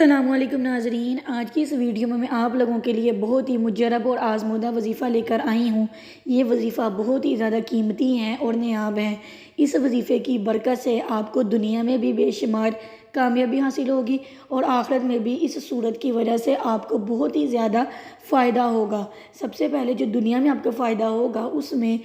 السلام علیکم ناظرین، آج کی اس ویڈیو میں آپ لوگوں کے لیے بہت ہی مجرب اور آزمودہ وظیفہ لے کر آئی ہوں۔ یہ وظیفہ بہت ہی زیادہ قیمتی ہے اور نایاب ہے۔ اس وظیفے کی برکت سے آپ کو دنیا میں بھی بے شمار کامیابی حاصل ہوگی اور آخرت میں بھی اس صورت کی وجہ سے آپ کو بہت ہی زیادہ فائدہ ہوگا۔ سب سے پہلے جو دنیا میں آپ کو فائدہ ہوگا اس میں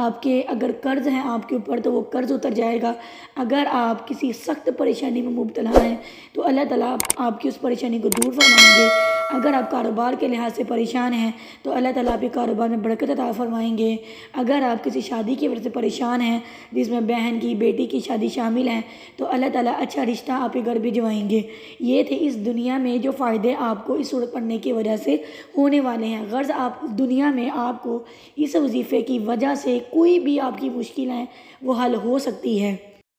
آپ کے اگر قرض ہیں آپ کے اوپر تو وہ قرض اتر جائے گا۔ اگر آپ کسی سخت پریشانی میں مبتلا ہیں تو اللہ تعالیٰ آپ کی اس پریشانی کو دور فرمائیں گے۔ اگر آپ کاروبار کے لحاظ سے پریشان ہیں تو اللہ تعالیٰ آپ کے کاروبار میں برکت عطا فرمائیں گے۔ اگر آپ کسی شادی کی وجہ سے پریشان ہیں جس میں بہن کی بیٹی کی شادی شامل ہے تو اللہ تعالیٰ اچھا رشتہ آپ کے گھر بھجوائیں گے۔ یہ تھے اس دنیا میں جو فائدے آپ کو اس صورت پڑھنے کی وجہ سے ہونے والے ہیں۔ غرض آپ دنیا میں آپ کو اس وظیفے کی وجہ سے کوئی بھی آپ کی مشکل ہے وہ حل ہو سکتی ہے،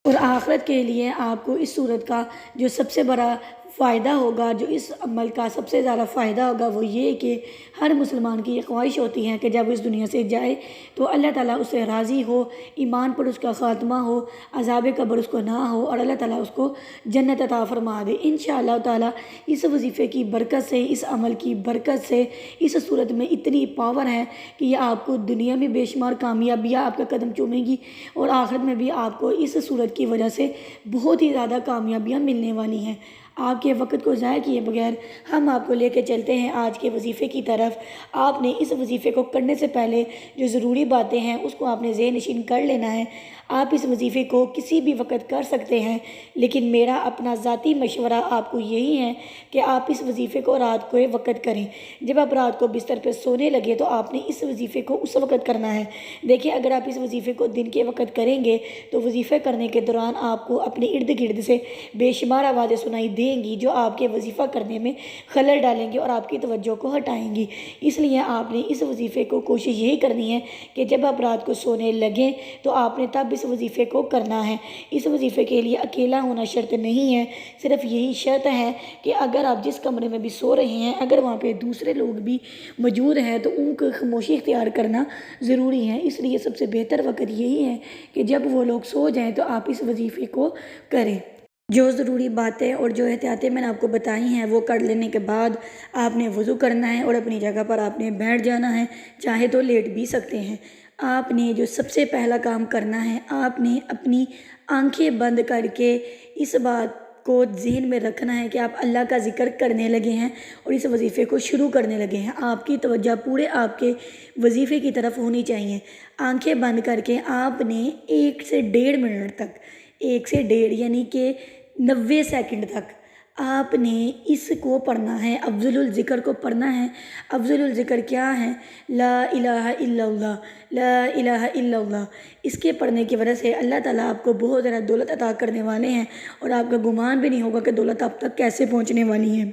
اور آخرت کے لیے آپ کو اس صورت کا جو سب سے بڑا فائدہ ہوگا، جو اس عمل کا سب سے زیادہ فائدہ ہوگا وہ یہ کہ ہر مسلمان کی یہ خواہش ہوتی ہے کہ جب اس دنیا سے جائے تو اللہ تعالیٰ اس سے راضی ہو، ایمان پر اس کا خاتمہ ہو، عذاب قبر اس کو نہ ہو اور اللہ تعالیٰ اس کو جنت عطا فرما دے۔ انشاءاللہ تعالیٰ اس وظیفے کی برکت سے، اس عمل کی برکت سے اس صورت میں اتنی پاور ہے کہ یہ آپ کو دنیا میں بے شمار کامیابیاں آپ کا قدم چومیں گی اور آخرت میں بھی آپ کو اس صورت کی وجہ سے بہت ہی زیادہ کامیابیاں ملنے والی ہیں۔ آپ کے وقت کو ضائع کیے بغیر ہم آپ کو لے کے چلتے ہیں آج کے وظیفے کی طرف۔ آپ نے اس وظیفے کو کرنے سے پہلے جو ضروری باتیں ہیں اس کو آپ نے ذہن نشین کر لینا ہے۔ آپ اس وظیفے کو کسی بھی وقت کر سکتے ہیں، لیکن میرا اپنا ذاتی مشورہ آپ کو یہی ہے کہ آپ اس وظیفے کو رات کو وقت کریں۔ جب آپ رات کو بستر پہ سونے لگے تو آپ نے اس وظیفے کو اس وقت کرنا ہے۔ دیکھیں، اگر آپ اس وظیفے کو دن کے وقت کریں گے تو وظیفہ کرنے کے دوران آپ کو اپنے ارد گرد سے بے شمار آوازیں سنائی دیں گی جو آپ کے وظیفہ کرنے میں خلل ڈالیں گے اور آپ کی توجہ کو ہٹائیں گی۔ اس لیے آپ نے اس وظیفے کو کوشش یہی کرنی ہے کہ جب آپ رات کو سونے لگیں تو آپ نے تب اس وظیفے کو کرنا ہے۔ اس وظیفے کے لیے اکیلا ہونا شرط نہیں ہے، صرف یہی شرط ہے کہ اگر آپ جس کمرے میں بھی سو رہے ہیں اگر وہاں پہ دوسرے لوگ بھی موجود ہیں تو ان کو خاموشی اختیار کرنا ضروری ہے۔ اس لیے سب سے بہتر وقت یہی ہے کہ جب وہ لوگ سو جائیں تو آپ اس وظیفے کو کریں۔ جو ضروری باتیں اور جو احتیاطیں میں نے آپ کو بتائی ہیں وہ کر لینے کے بعد آپ نے وضو کرنا ہے اور اپنی جگہ پر آپ نے بیٹھ جانا ہے، چاہے تو لیٹ بھی سکتے ہیں۔ آپ نے جو سب سے پہلا کام کرنا ہے، آپ نے اپنی آنکھیں بند کر کے اس بات کو ذہن میں رکھنا ہے کہ آپ اللہ کا ذکر کرنے لگے ہیں اور اس وظیفے کو شروع کرنے لگے ہیں۔ آپ کی توجہ پورے آپ کے وظیفے کی طرف ہونی چاہیے۔ آنکھیں بند کر کے آپ نے 1 سے 1.5 منٹ تک، 1 سے 1.5 یعنی کہ 90 سیکنڈ تک آپ نے اس کو پڑھنا ہے، افضل الذکر کو پڑھنا ہے۔ افضل الذکر کیا ہے؟ لا الہ الا اللہ، لا الہ الا اللہ۔ اس کے پڑھنے کی وجہ سے اللہ تعالیٰ آپ کو بہت زیادہ دولت عطا کرنے والے ہیں اور آپ کا گمان بھی نہیں ہوگا کہ دولت آپ تک کیسے پہنچنے والی ہے۔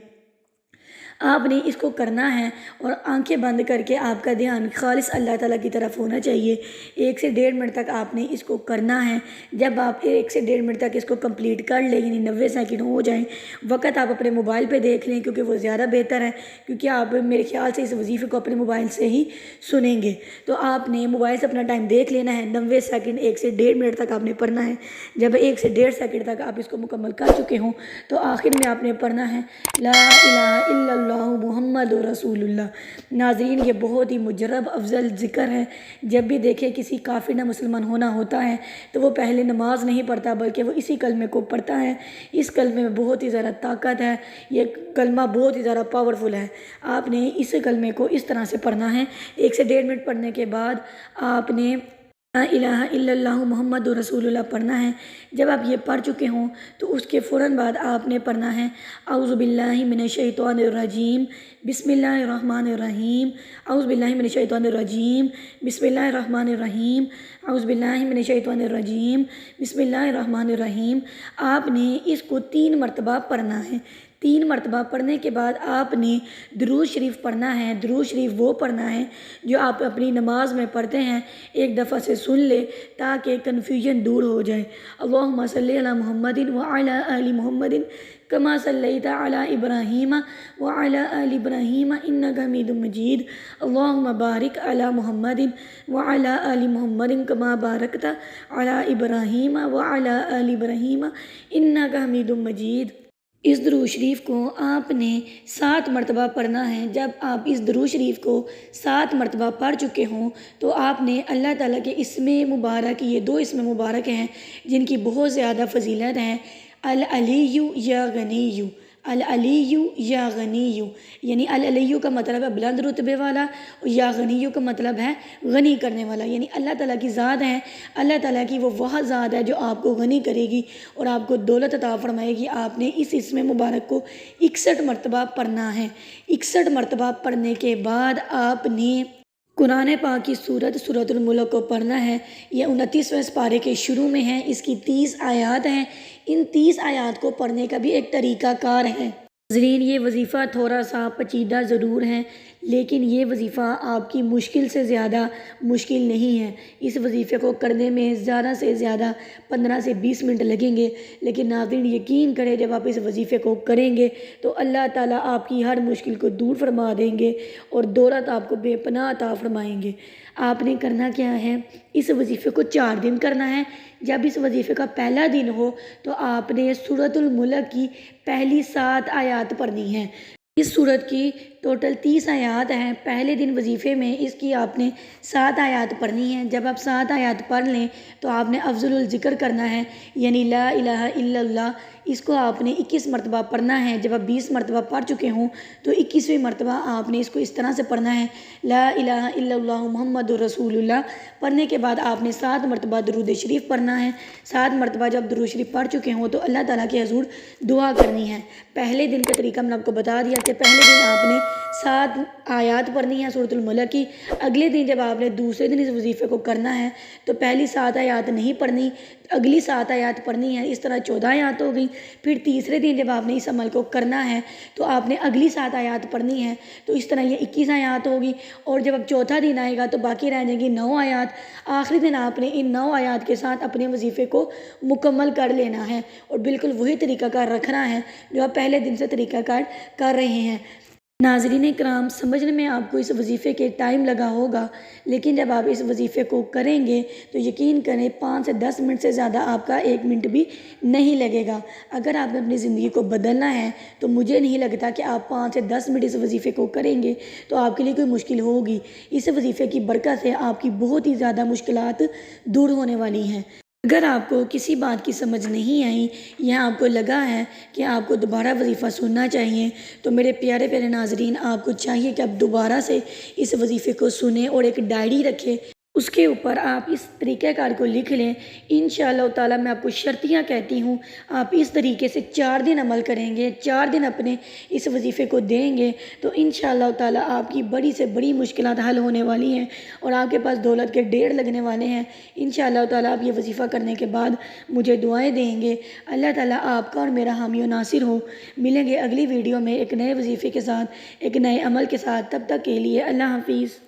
آپ نے اس کو کرنا ہے اور آنکھیں بند کر کے آپ کا دھیان خالص اللہ تعالیٰ کی طرف ہونا چاہیے۔ 1 سے 1.5 منٹ تک آپ نے اس کو کرنا ہے۔ جب آپ 1 سے 1.5 منٹ تک اس کو کمپلیٹ کر لیں، یعنی 90 سیکنڈ ہو جائیں، وقت آپ اپنے موبائل پہ دیکھ لیں کیونکہ وہ زیادہ بہتر ہے، کیونکہ آپ میرے خیال سے اس وظیفے کو اپنے موبائل سے ہی سنیں گے۔ تو آپ نے موبائل سے اپنا ٹائم دیکھ لینا ہے، 90 سیکنڈ 1 سے 1.5 منٹ تک آپ نے پڑھنا ہے۔ جب 1 سے 1.5 سیکنڈ تک آپ اس کو مکمل کر چکے ہوں تو آخر میں آپ نے پڑھنا ہے لا الہ الا اللہ محمد رسول اللہ۔ ناظرین، یہ بہت ہی مجرب افضل ذکر ہے۔ جب بھی دیکھیں کسی کافر نہ مسلمان ہونا ہوتا ہے تو وہ پہلے نماز نہیں پڑھتا بلکہ وہ اسی کلمے کو پڑھتا ہے۔ اس کلمے میں بہت ہی زیادہ طاقت ہے، یہ کلمہ بہت ہی زیادہ پاورفل ہے۔ آپ نے اس کلمے کو اس طرح سے پڑھنا ہے۔ 1 سے 1.5 منٹ پڑھنے کے بعد آپ نے لا الہ الا اللہ محمد رسول اللہ پڑھنا ہے۔ جب آپ یہ پڑھ چکے ہوں تو اس کے فوراً بعد آپ نے پڑھنا ہے اعوذ باللہ من الشیطان الرجیم بسم اللہ الرحمن الرحیم، اعوذ باللہ من الشیطان الرجیم بسم اللہ الرحمن الرحیم، اعوذ باللہ من الشیطان الرجیم بسم اللہ الرحمن الرحیم۔ آپ نے اس کو 3 مرتبہ پڑھنا ہے۔ 3 مرتبہ پڑھنے کے بعد آپ نے درود شریف پڑھنا ہے۔ درود شریف وہ پڑھنا ہے جو آپ اپنی نماز میں پڑھتے ہیں، ایک دفعہ سے سن لے تاکہ کنفیوژن دور ہو جائے۔ اللہم صلی علی محمد وعلی آل محمد کما صلیت علی ابراہیم وعلی آل ابراہیم انک حمید مجید، اللہم بارک علی محمد وعلی آل محمد کما بارکت علی ابراہیم وعلی آل ابراہیم انک حمید مجید۔ اس درود شریف کو آپ نے 7 مرتبہ پڑھنا ہے۔ جب آپ اس درود شریف کو 7 مرتبہ پڑھ چکے ہوں تو آپ نے اللہ تعالیٰ کے اسم مبارک، یہ 2 اسم مبارک ہیں جن کی بہت زیادہ فضیلت ہے، العلی یا غنی، العلی یا غنی، یعنی العلی کا مطلب ہے بلند رتبے والا، اور یا غنی کا مطلب ہے غنی کرنے والا، یعنی اللہ تعالیٰ کی ذات ہے، اللہ تعالیٰ کی وہ ذات ہے جو آپ کو غنی کرے گی اور آپ کو دولت عطا فرمائے گی۔ آپ نے اس اسم مبارک کو 61 مرتبہ پڑھنا ہے۔ 61 مرتبہ پڑھنے کے بعد آپ نے قرآن پاک کی سورۃ الملک کو پڑھنا ہے۔ یہ 29ویں سپارے کے شروع میں ہے، اس کی 30 آیات ہیں۔ ان 30 آیات کو پڑھنے کا بھی ایک طریقہ کار ہے۔ ناظرین، یہ وظیفہ تھوڑا سا پیچیدہ ضرور ہے، لیکن یہ وظیفہ آپ کی مشکل سے زیادہ مشکل نہیں ہے۔ اس وظیفے کو کرنے میں زیادہ سے زیادہ 15 سے 20 منٹ لگیں گے، لیکن ناظرین یقین کریں جب آپ اس وظیفے کو کریں گے تو اللہ تعالیٰ آپ کی ہر مشکل کو دور فرما دیں گے اور دولت آپ کو بے پناہ عطا فرمائیں گے۔ آپ نے کرنا کیا ہے، اس وظیفے کو 4 دن کرنا ہے۔ جب اس وظیفے کا پہلا دن ہو تو آپ نے سورۃ الملک کی پہلی 7 آیات پڑھنی ہیں۔ اس سورت کی ٹوٹل 30 آیات ہیں۔ پہلے دن وظیفے میں اس کی آپ نے 7 آیات پڑھنی ہیں۔ جب آپ 7 آیات پڑھ لیں تو آپ نے افضل الذکر کرنا ہے، یعنی لا الہ الا اللہ، اس کو آپ نے 21 مرتبہ پڑھنا ہے۔ جب آپ 20 مرتبہ پڑھ چکے ہوں تو 21ویں مرتبہ آپ نے اس کو اس طرح سے پڑھنا ہے، لا الہ الا اللہ محمد رسول اللہ۔ پڑھنے کے بعد آپ نے 7 مرتبہ درود شریف پڑھنا ہے۔ 7 مرتبہ جب درود شریف پڑھ چکے ہوں تو اللہ تعالیٰ کے حضور دعا کرنی ہے۔ پہلے دن کا طریقہ میں نے آپ کو بتا دیا کہ پہلے دن آپ نے 7 آیات پڑھنی ہے سورۃ الملک کی۔ اگلے دن جب آپ نے دوسرے دن اس وظیفے کو کرنا ہے تو پہلی 7 آیات نہیں پڑھنی، اگلی 7 آیات پڑھنی ہے۔ اس طرح 14 آیات ہو گئی۔ پھر تیسرے دن جب آپ نے اس عمل کو کرنا ہے تو آپ نے اگلی 7 آیات پڑھنی ہے، تو اس طرح یہ 21 آیات ہوگی۔ اور جب اب چوتھا دن آئے گا تو باقی رہ جائیں گی 9 آیات۔ آخری دن آپ نے ان 9 آیات کے ساتھ اپنے وظیفے کو مکمل کر لینا ہے اور بالکل وہی طریقہ کار رکھنا ہے جو آپ پہلے دن سے طریقہ کار کر رہے ہیں۔ ناظرین کرام، سمجھنے میں آپ کو اس وظیفے کے ٹائم لگا ہوگا، لیکن جب آپ اس وظیفے کو کریں گے تو یقین کریں 5 سے 10 منٹ سے زیادہ آپ کا 1 منٹ بھی نہیں لگے گا۔ اگر آپ نے اپنی زندگی کو بدلنا ہے تو مجھے نہیں لگتا کہ آپ 5 سے 10 منٹ اس وظیفے کو کریں گے تو آپ کے لیے کوئی مشکل ہوگی۔ اس وظیفے کی برکت سے آپ کی بہت ہی زیادہ مشکلات دور ہونے والی ہیں۔ اگر آپ کو کسی بات کی سمجھ نہیں آئی یا آپ کو لگا ہے کہ آپ کو دوبارہ وظیفہ سننا چاہیے تو میرے پیارے پیارے ناظرین، آپ کو چاہیے کہ آپ دوبارہ سے اس وظیفے کو سنیں اور ایک ڈائری رکھیں، اس کے اوپر آپ اس طریقہ کار کو لکھ لیں۔ انشاءاللہ تعالیٰ میں آپ کو شرطیاں کہتی ہوں، آپ اس طریقے سے 4 دن عمل کریں گے، 4 دن اپنے اس وظیفے کو دیں گے تو انشاءاللہ تعالیٰ آپ کی بڑی سے بڑی مشکلات حل ہونے والی ہیں اور آپ کے پاس دولت کے ڈھیر لگنے والے ہیں۔ انشاءاللہ تعالیٰ آپ یہ وظیفہ کرنے کے بعد مجھے دعائیں دیں گے۔ اللہ تعالیٰ آپ کا اور میرا حامی و ناصر ہو۔ ملیں گے اگلی ویڈیو میں ایک نئے وظیفے کے ساتھ، ایک نئے عمل کے ساتھ۔ تب تک کے لیے اللہ حافظ۔